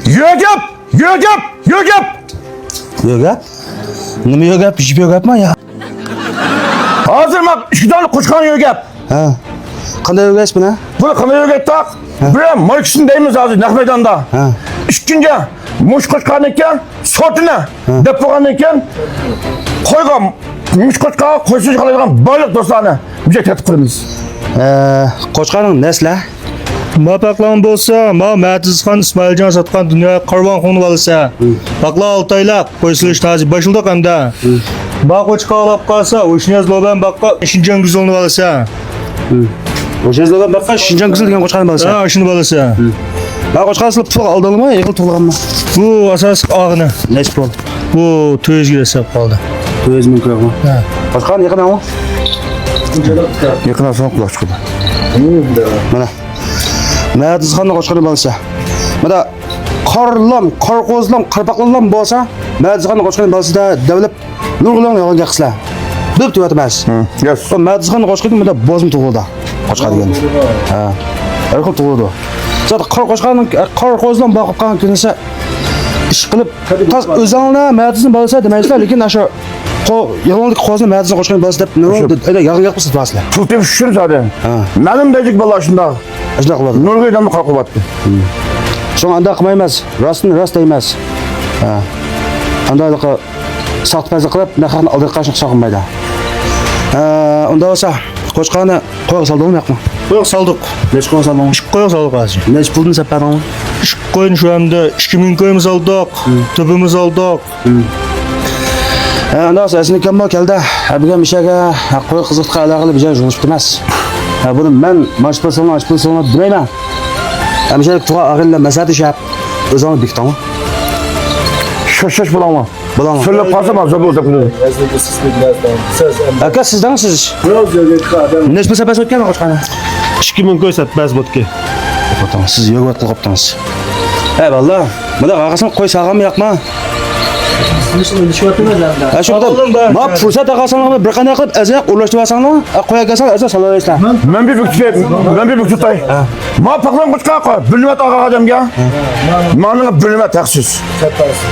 Yögep! Yögep! Yögep! Yögep? Nima yögep? Jip yögepmi ya? Hazır bak, 2 tane koçkan yögep. Ha. Qanday yögep buni? Bunu qanday yögep tak? Bir markasini deymiz hozir naq maydonda. Ha. Ikkinchi, mush qo'chqan ekan, sortini deb qo'ygan ekan, qo'ygan mush qo'chqa qo'ysiz qoladigan boyliq do'stlarni bizga tatib qilamiz. Qo'chqaning nasli? Ma paqlan bo'lsa, ma Matizxon Ismoiljon sotgan dunyo Qorbon xoni bo'lsa. Paqla 6 oylik qo'yilish hozir boshildiq hamda. Ba qo'chqa olib qolsa, o'shingiz loban baqqa Shinjon guzolni bo'lsa. O'shazlardan boshqa Shinjon guzol degan qo'chqani bo'lsa. Ha, shuni bo'lsa. Ha, qo'chqasi pul oldingmi? Yiqil tug'ilganmi? Bu asosiy og'ini. Necha pul? Bu 400 ga hisob qoldi. 400 ming ko'rmi? Ha. Qo'chqani yiqilami? Yaqindan so'ng quloq chiqadi. Mana. Matizxonning qo'chqani bo'lsa. Mana qorlam, qorqo'zlam, qarpaqlam bo'lsa, Matizxonning qo'chqani bo'lsa davlat nurg'ulon yog'inga qislar. Deb tuyatmas. Yes. O Matizxonning qo'chqani mana bozim tug'ildi. Qo'chqa degan. Ha. Erkul tug'ildi. Zaten qo'chqaning qorqo'zlam boqib qolgan kunisa ish qilib, tas o'zingni Matizxon bo'lsa demaysiz, lekin o'sha yolg'onlik qo'zni Matizxon qo'chqani bo'lsa deb nima yog'inga qilib turasizlar. Pul tepib shuni zaten. Menim dejik bola shunda. Ajda qiladi. Nurg'aydan qo'rqyapti. So'ng anda qilmaymiz. Rostni rost deymiz. Ha. Andayliq saqtpazlik qilib, naqaqni oldiga qashib so'qmaydi. Unda bo'lsa, qo'chqani qo'yga soldingmi yo'qmi? Qo'yib soldik. Necha qo'yga solding? 2 qo'yib soldik hozir. Necha pulni sapardingmi? 2 qo'yni shu anda 2000 qo'yimiz oldik, tubimiz oldik. Unda bo'lsa, esini kammo keldi. Bugun mishaga qo'y qiziqqa aloqali bir joy yig'ilib emas. Buni men mashpulsini bilmayman. Hamshalik tuğa ağırla mesafə şəhab özünü biktamı. Şaş bulamam. Bulamam. Söyle pasam az zabul tapını. Aka sizden siz? Neç mesafəsi ötken mi qoçqana? 2000 qo'y satmaz botga. Qo'ytamız. Siz yo'q qilib qoptanız. Eyvallah. Bunda ağasını qo'y sağam yoqma. Şurada ma fursat ağasını bir qanday qilib azaq ulaştırasanglar, qo'ya kelsan azaq salaysizlar. Ben bir büktütay. Ma paklan qo'chqa qo'y. Bilmat ağa adamga. Ma'nga bilmat taqsiz.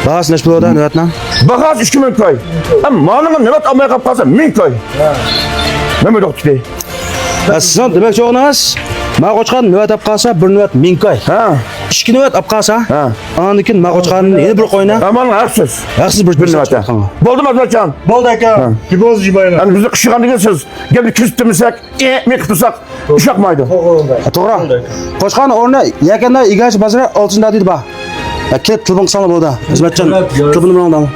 Bahas neç puldan niyatdan? Bahas 2000 koy. Ama ma'nga nimat olmay qolib qolsa 1000 koy. Men bu doktor. Sizin demek çoğunuz ma qo'chqan niyat olib qolsa 1 niyat 1000 koy. Ha. 2 niyat olib qolsa, andan ma qo'chqanning yeni bir qo'yna. Aman haqsiz. Haqsiz bir niyat. Bo'ldi Mazatjon. Bo'ldi aka. Kiboz jibaylar. Hani bizni qishgan degansiz. Gapni kuzatmasak, men qilsak ushaqmaydi. To'g'ri. Qo'chqani o'rni yakanda Igash bozori 6-da deydi ba. Kelib tubun qilsanglar bo'ldi. Xizmatchan tubuni bilan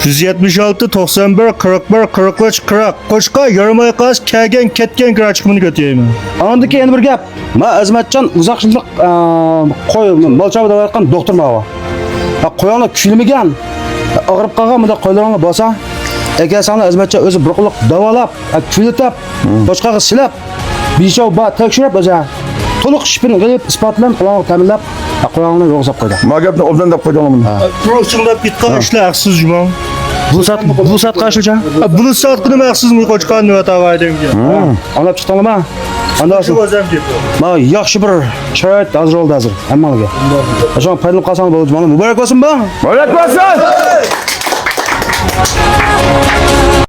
176 91 41 43 40 qo'chqa yarim oy qas kelgan ketgan kirachimni ko'tayman. Andiki endi bir gap. Ma Azmatjon uzoq yillik qo'y molchava deyotgan doktor mava. Qo'yonglar kuylmagan, og'rib qolgan bunda qo'ylarga bo'lsa, agar sana Azmatjon o'zi bir qilib davolab, kuylatib, qo'chqaga silab, beshov ba tekshirib o'zi to'liq shipini qilib isbotlab, qo'yongni ta'minlab, qo'yongni yo'qsab qo'ydi. Ma gapni obdan deb qo'ydim buni. Prochingda bitgan ishlar haqsiz jumon. Bu saat qaşlıca? Bunu saat qilib haqsizmi qo'chqanni vatavaydenga. Olib chiqdingmi? Anda Shu o'zim ketdim. ma yaxshi bir sharoit hozir oldi hozir hammaga. O'sha foydalanib qolsangiz bo'ladi. Muborak bo'lsin bu. Muborak bo'lsin.